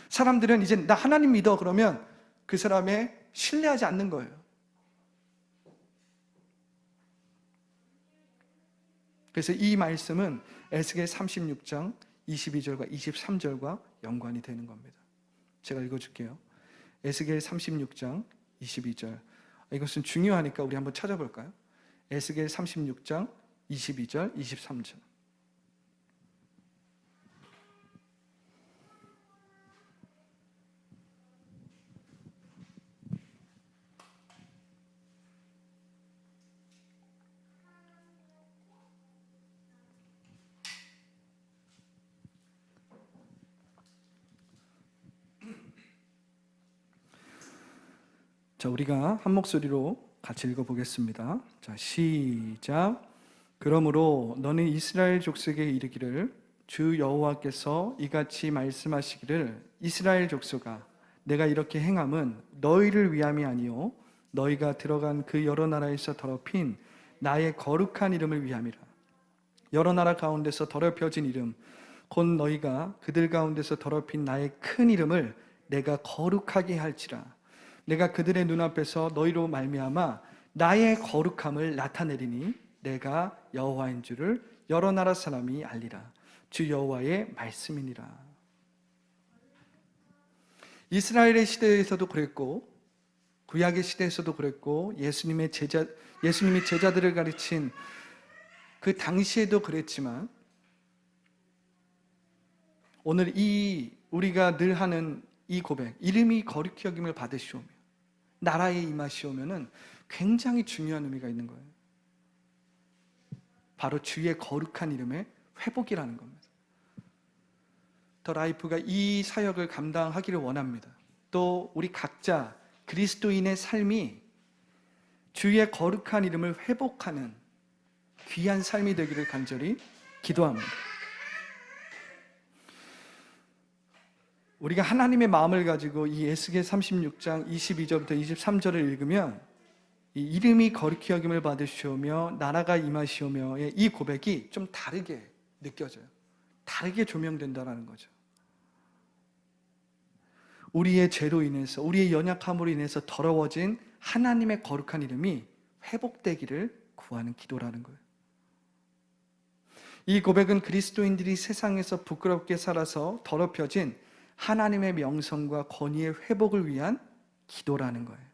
사람들은 이제 나 하나님 믿어 그러면 그 사람의 신뢰하지 않는 거예요. 그래서 이 말씀은 에스겔 36장 22절과 23절과 연관이 되는 겁니다. 제가 읽어줄게요. 에스겔 36장 22절. 이것은 중요하니까 우리 한번 찾아볼까요? 에스겔 36장 22절, 23절. 자, 우리가 한 목소리로 같이 읽어보겠습니다. 자, 시작. 그러므로 너는 이스라엘 족속에 이르기를 주 여호와께서 이같이 말씀하시기를 이스라엘 족속아 내가 이렇게 행함은 너희를 위함이 아니요 너희가 들어간 그 여러 나라에서 더럽힌 나의 거룩한 이름을 위함이라. 여러 나라 가운데서 더럽혀진 이름 곧 너희가 그들 가운데서 더럽힌 나의 큰 이름을 내가 거룩하게 할지라. 내가 그들의 눈앞에서 너희로 말미암아 나의 거룩함을 나타내리니 내가 여호와인 줄을 여러 나라 사람이 알리라. 주 여호와의 말씀이니라. 이스라엘의 시대에서도 그랬고 구약의 시대에서도 그랬고 예수님이 제자들을 가르친 그 당시에도 그랬지만 오늘 우리가 늘 하는 이 고백, 이름이 거룩히 여김을 받으시오며 나라에 임하시오면은 굉장히 중요한 의미가 있는 거예요. 바로 주의 거룩한 이름의 회복이라는 겁니다. 더 라이프가 이 사역을 감당하기를 원합니다. 또 우리 각자 그리스도인의 삶이 주의 거룩한 이름을 회복하는 귀한 삶이 되기를 간절히 기도합니다. 우리가 하나님의 마음을 가지고 이 에스겔 36장 22절부터 23절을 읽으면 이 이름이 거룩히 여김을 받으시오며 나라가 임하시오며의 이 고백이 좀 다르게 느껴져요. 다르게 조명된다는 거죠. 우리의 죄로 인해서, 우리의 연약함으로 인해서 더러워진 하나님의 거룩한 이름이 회복되기를 구하는 기도라는 거예요. 이 고백은 그리스도인들이 세상에서 부끄럽게 살아서 더럽혀진 하나님의 명성과 권위의 회복을 위한 기도라는 거예요.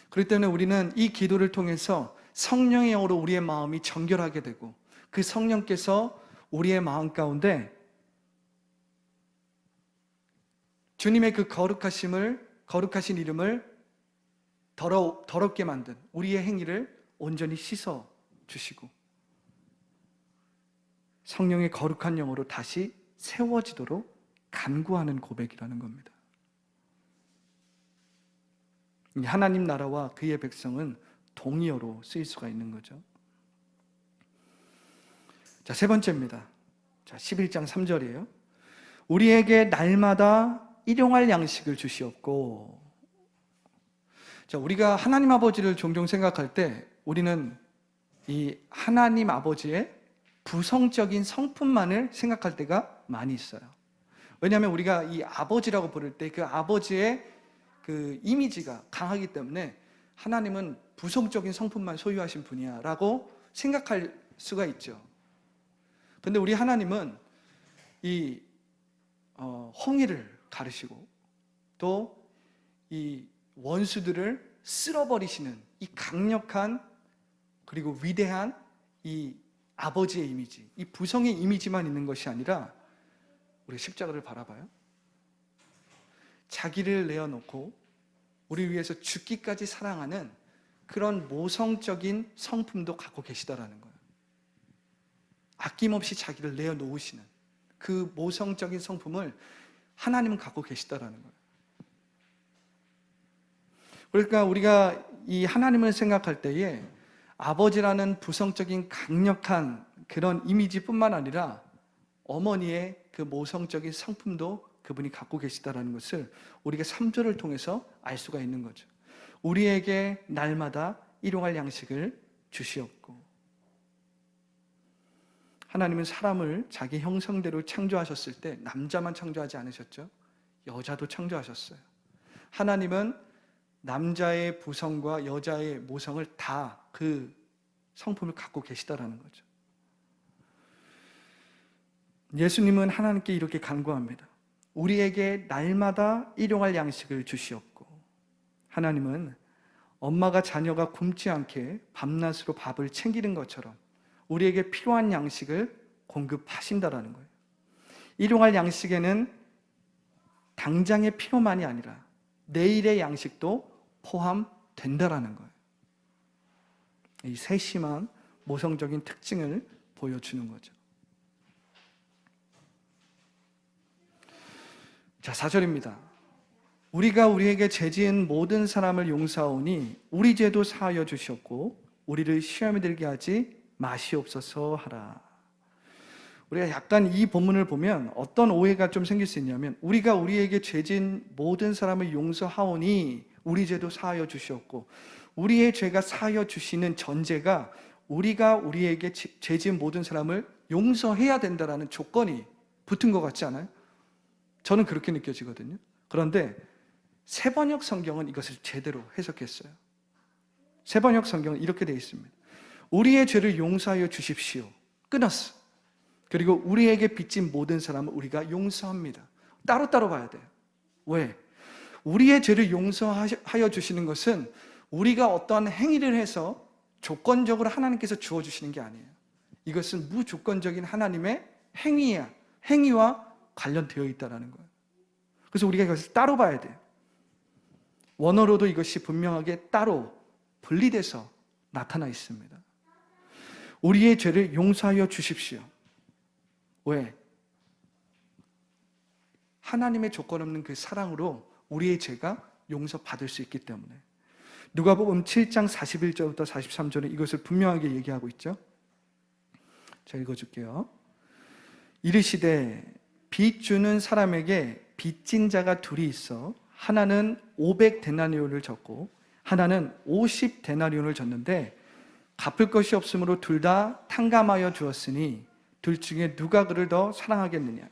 그렇기 때문에 우리는 이 기도를 통해서 성령의 영으로 우리의 마음이 정결하게 되고 그 성령께서 우리의 마음 가운데 주님의 그 거룩하신 이름을 더럽게 만든 우리의 행위를 온전히 씻어 주시고 성령의 거룩한 영으로 다시 세워지도록 간구하는 고백이라는 겁니다. 하나님 나라와 그의 백성은 동의어로 쓰일 수가 있는 거죠. 자, 세 번째입니다. 자, 11장 3절이에요. 우리에게 날마다 일용할 양식을 주시옵고. 자, 우리가 하나님 아버지를 종종 생각할 때 우리는 이 하나님 아버지의 부성적인 성품만을 생각할 때가 많이 있어요. 왜냐하면 우리가 이 아버지라고 부를 때 그 아버지의 그 이미지가 강하기 때문에 하나님은 부성적인 성품만 소유하신 분이야 라고 생각할 수가 있죠. 근데 우리 하나님은 이 홍해를 가르시고 또 이 원수들을 쓸어버리시는 이 강력한 그리고 위대한 이 아버지의 이미지, 이 부성의 이미지만 있는 것이 아니라 우리 십자가를 바라봐요. 자기를 내어놓고 우리 위해서 죽기까지 사랑하는 그런 모성적인 성품도 갖고 계시다라는 거예요. 아낌없이 자기를 내어놓으시는 그 모성적인 성품을 하나님은 갖고 계시다라는 거예요. 그러니까 우리가 이 하나님을 생각할 때에 아버지라는 부성적인 강력한 그런 이미지뿐만 아니라 어머니의 그 모성적인 성품도 그분이 갖고 계시다는 것을 우리가 3절을 통해서 알 수가 있는 거죠. 우리에게 날마다 일용할 양식을 주시옵고. 하나님은 사람을 자기 형상대로 창조하셨을 때 남자만 창조하지 않으셨죠? 여자도 창조하셨어요. 하나님은 남자의 부성과 여자의 모성을 다 그 성품을 갖고 계시다라는 거죠. 예수님은 하나님께 이렇게 간구합니다. 우리에게 날마다 일용할 양식을 주시옵고. 하나님은 엄마가 자녀가 굶지 않게 밤낮으로 밥을 챙기는 것처럼 우리에게 필요한 양식을 공급하신다라는 거예요. 일용할 양식에는 당장의 필요만이 아니라 내일의 양식도 포함된다라는 거예요. 이 세심한 모성적인 특징을 보여주는 거죠. 자, 4절입니다. 우리가 우리에게 죄 지은 모든 사람을 용서하오니 우리 죄도 사하여 주시옵고 우리를 시험에 들게 하지 마시옵소서 하라. 우리가 약간 이 본문을 보면 어떤 오해가 좀 생길 수 있냐면 우리가 우리에게 죄 지은 모든 사람을 용서하오니 우리 죄도 사하여 주시옵고, 우리의 죄가 사하여 주시는 전제가 우리가 우리에게 죄 지은 모든 사람을 용서해야 된다라는 조건이 붙은 것 같지 않아요? 저는 그렇게 느껴지거든요. 그런데 세번역 성경은 이것을 제대로 해석했어요. 세번역 성경은 이렇게 되어 있습니다. 우리의 죄를 용서하여 주십시오. 끊었어. 그리고 우리에게 빚진 모든 사람을 우리가 용서합니다. 따로따로 봐야 돼요. 왜? 우리의 죄를 용서하여 주시는 것은 우리가 어떠한 행위를 해서 조건적으로 하나님께서 주어주시는 게 아니에요. 이것은 무조건적인 하나님의 행위와 관련되어 있다는 거예요. 그래서 우리가 이것을 따로 봐야 돼요. 원어로도 이것이 분명하게 따로 분리돼서 나타나 있습니다. 우리의 죄를 용서하여 주십시오. 왜? 하나님의 조건 없는 그 사랑으로 우리의 죄가 용서받을 수 있기 때문에. 누가복음 7장 41절부터 43절에 이것을 분명하게 얘기하고 있죠. 제가 읽어줄게요. 이르시되 빚 주는 사람에게 빚진 자가 둘이 있어 하나는 500데나리온을 졌고 하나는 50데나리온을 졌는데 갚을 것이 없으므로 둘 다 탕감하여 주었으니 둘 중에 누가 그를 더 사랑하겠느냐?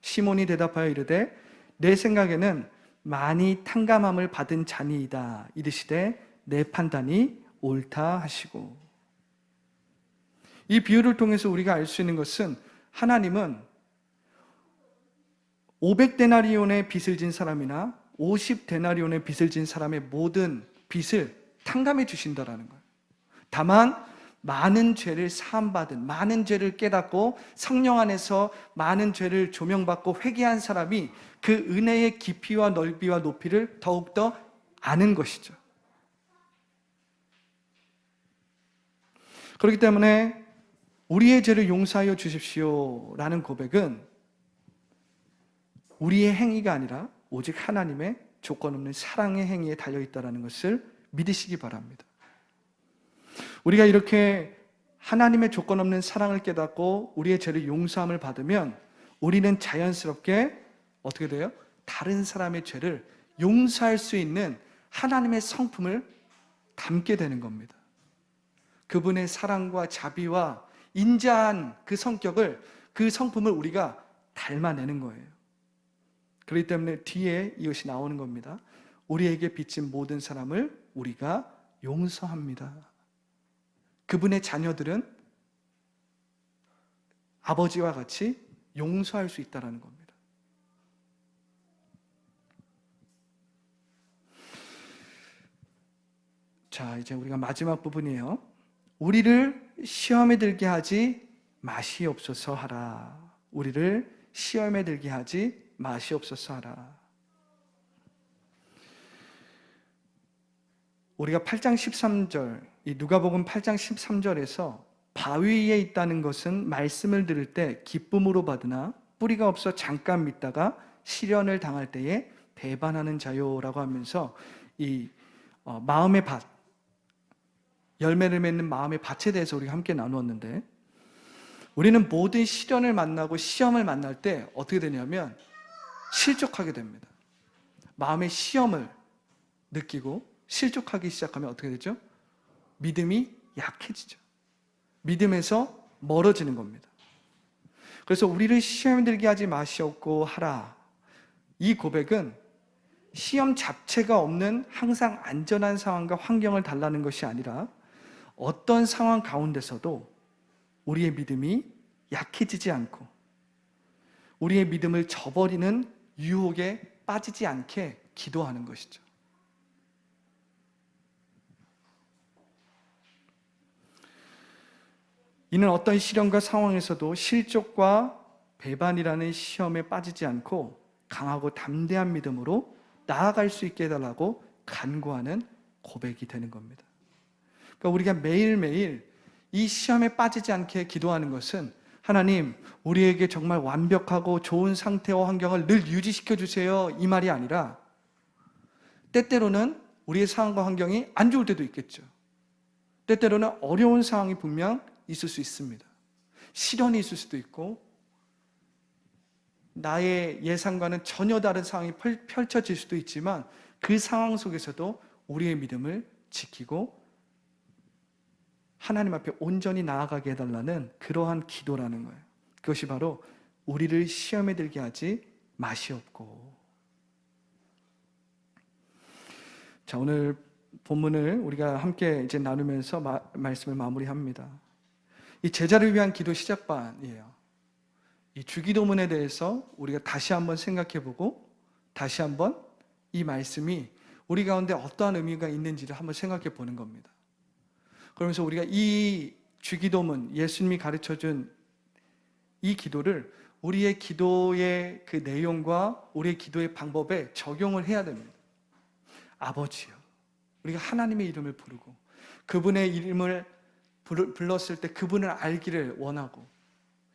시몬이 대답하여 이르되 내 생각에는 많이 탕감함을 받은 자니이다. 이르시되 내 판단이 옳다 하시고. 이 비유를 통해서 우리가 알 수 있는 것은 하나님은 500데나리온의 빚을 진 사람이나 50데나리온의 빚을 진 사람의 모든 빚을 탕감해 주신다라는 거예요. 다만 많은 죄를 사함받은, 많은 죄를 깨닫고 성령 안에서 많은 죄를 조명받고 회개한 사람이 그 은혜의 깊이와 넓이와 높이를 더욱더 아는 것이죠. 그렇기 때문에 우리의 죄를 용서하여 주십시오 라는 고백은 우리의 행위가 아니라 오직 하나님의 조건 없는 사랑의 행위에 달려있다는 것을 믿으시기 바랍니다. 우리가 이렇게 하나님의 조건 없는 사랑을 깨닫고 우리의 죄를 용서함을 받으면 우리는 자연스럽게 어떻게 돼요? 다른 사람의 죄를 용서할 수 있는 하나님의 성품을 담게 되는 겁니다. 그분의 사랑과 자비와 인자한 그 성격을, 그 성품을 우리가 닮아내는 거예요. 그렇기 때문에 뒤에 이것이 나오는 겁니다. 우리에게 빚진 모든 사람을 우리가 용서합니다. 그분의 자녀들은 아버지와 같이 용서할 수 있다는 겁니다. 자, 이제 우리가 마지막 부분이에요. 우리를 시험에 들게 하지 마시옵소서 하라. 우리를 시험에 들게 하지 마시옵소서 하라. 우리가 8장 13절, 이 누가복음 8장 13절에서 바위에 있다는 것은 말씀을 들을 때 기쁨으로 받으나 뿌리가 없어 잠깐 믿다가 시련을 당할 때에 배반하는 자요라고 하면서 이 마음의 밭, 열매를 맺는 마음의 밭에 대해서 우리가 함께 나누었는데, 우리는 모든 시련을 만나고 시험을 만날 때 어떻게 되냐면 실족하게 됩니다. 마음의 시험을 느끼고 실족하기 시작하면 어떻게 되죠? 믿음이 약해지죠. 믿음에서 멀어지는 겁니다. 그래서 우리를 시험에 들게 하지 마시옵고 하라. 이 고백은 시험 자체가 없는 항상 안전한 상황과 환경을 달라는 것이 아니라 어떤 상황 가운데서도 우리의 믿음이 약해지지 않고 우리의 믿음을 저버리는 유혹에 빠지지 않게 기도하는 것이죠. 이는 어떤 시련과 상황에서도 실족과 배반이라는 시험에 빠지지 않고 강하고 담대한 믿음으로 나아갈 수 있게 해달라고 간구하는 고백이 되는 겁니다. 그러니까 우리가 매일매일 이 시험에 빠지지 않게 기도하는 것은 하나님, 우리에게 정말 완벽하고 좋은 상태와 환경을 늘 유지시켜 주세요, 이 말이 아니라 때때로는 우리의 상황과 환경이 안 좋을 때도 있겠죠. 때때로는 어려운 상황이 분명 있을 수 있습니다. 시련이 있을 수도 있고 나의 예상과는 전혀 다른 상황이 펼쳐질 수도 있지만 그 상황 속에서도 우리의 믿음을 지키고 하나님 앞에 온전히 나아가게 해달라는 그러한 기도라는 거예요. 그것이 바로 우리를 시험에 들게 하지 마시옵고. 자, 오늘 본문을 우리가 함께 이제 나누면서 말씀을 마무리합니다. 이 제자를 위한 기도 시작반이에요. 이 주기도문에 대해서 우리가 다시 한번 생각해보고 다시 한번 이 말씀이 우리 가운데 어떠한 의미가 있는지를 한번 생각해 보는 겁니다. 그러면서 우리가 이 주기도문, 예수님이 가르쳐준 이 기도를 우리의 기도의 그 내용과 우리의 기도의 방법에 적용을 해야 됩니다. 아버지요, 우리가 하나님의 이름을 부르고 그분의 이름을 불렀을 때 그분을 알기를 원하고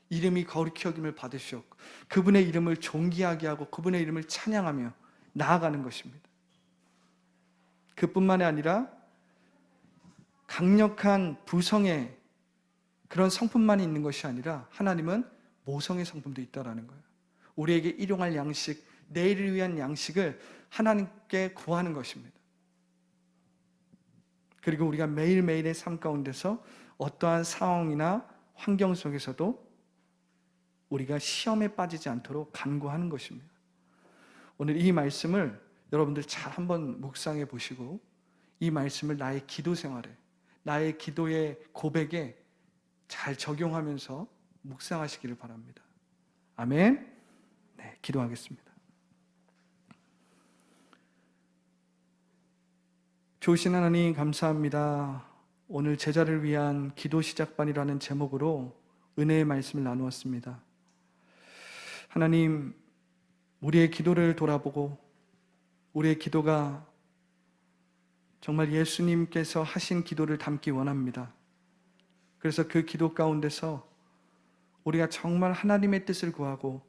이름이 거룩히 여김을 받으시옵고 그분의 이름을 존귀하게 하고 그분의 이름을 찬양하며 나아가는 것입니다. 그뿐만이 아니라 강력한 부성의 그런 성품만 있는 것이 아니라 하나님은 모성의 성품도 있다라는 거예요. 우리에게 일용할 양식, 내일을 위한 양식을 하나님께 구하는 것입니다. 그리고 우리가 매일매일의 삶 가운데서 어떠한 상황이나 환경 속에서도 우리가 시험에 빠지지 않도록 간구하는 것입니다. 오늘 이 말씀을 여러분들 잘 한번 묵상해 보시고 이 말씀을 나의 기도 생활에, 나의 기도의 고백에 잘 적용하면서 묵상하시기를 바랍니다. 아멘. 네, 기도하겠습니다. 좋으신 하나님 감사합니다. 오늘 제자를 위한 기도 시작반이라는 제목으로 은혜의 말씀을 나누었습니다. 하나님, 우리의 기도를 돌아보고 우리의 기도가 정말 예수님께서 하신 기도를 담기 원합니다. 그래서 그 기도 가운데서 우리가 정말 하나님의 뜻을 구하고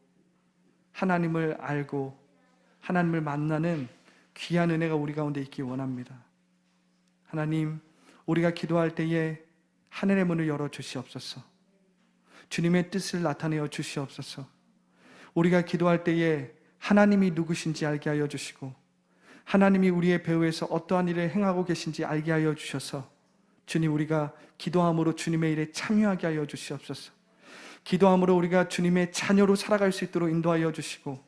하나님을 알고 하나님을 만나는 귀한 은혜가 우리 가운데 있기 원합니다. 하나님, 우리가 기도할 때에 하늘의 문을 열어 주시옵소서. 주님의 뜻을 나타내어 주시옵소서. 우리가 기도할 때에 하나님이 누구신지 알게 하여 주시고 하나님이 우리의 배후에서 어떠한 일을 행하고 계신지 알게 하여 주셔서 주님, 우리가 기도함으로 주님의 일에 참여하게 하여 주시옵소서. 기도함으로 우리가 주님의 자녀로 살아갈 수 있도록 인도하여 주시고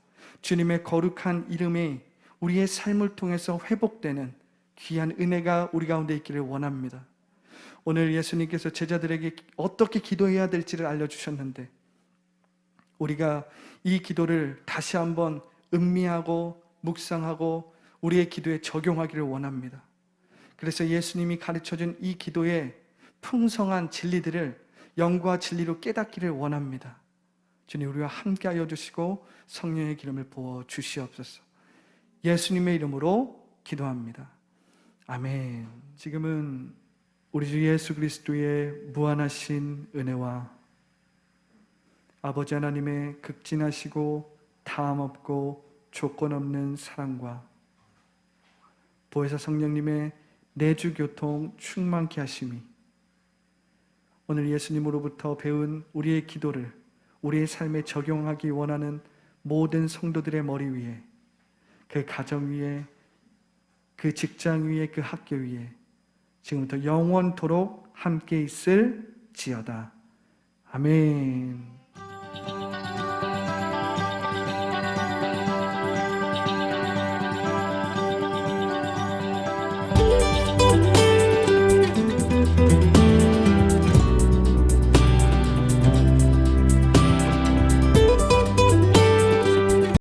주님의 거룩한 이름이 우리의 삶을 통해서 회복되는 귀한 은혜가 우리 가운데 있기를 원합니다. 오늘 예수님께서 제자들에게 어떻게 기도해야 될지를 알려주셨는데 우리가 이 기도를 다시 한번 음미하고 묵상하고 우리의 기도에 적용하기를 원합니다. 그래서 예수님이 가르쳐준 이 기도의 풍성한 진리들을 영과 진리로 깨닫기를 원합니다. 주님, 우리와 함께하여 주시고 성령의 기름을 부어 주시옵소서. 예수님의 이름으로 기도합니다. 아멘. 지금은 우리 주 예수 그리스도의 무한하신 은혜와 아버지 하나님의 극진하시고 다함없고 조건 없는 사랑과 보혜사 성령님의 내주교통 충만케 하심이 오늘 예수님으로부터 배운 우리의 기도를 우리의 삶에 적용하기 원하는 모든 성도들의 머리 위에, 그 가정 위에, 그 직장 위에, 그 학교 위에 지금부터 영원토록 함께 있을지어다. 아멘.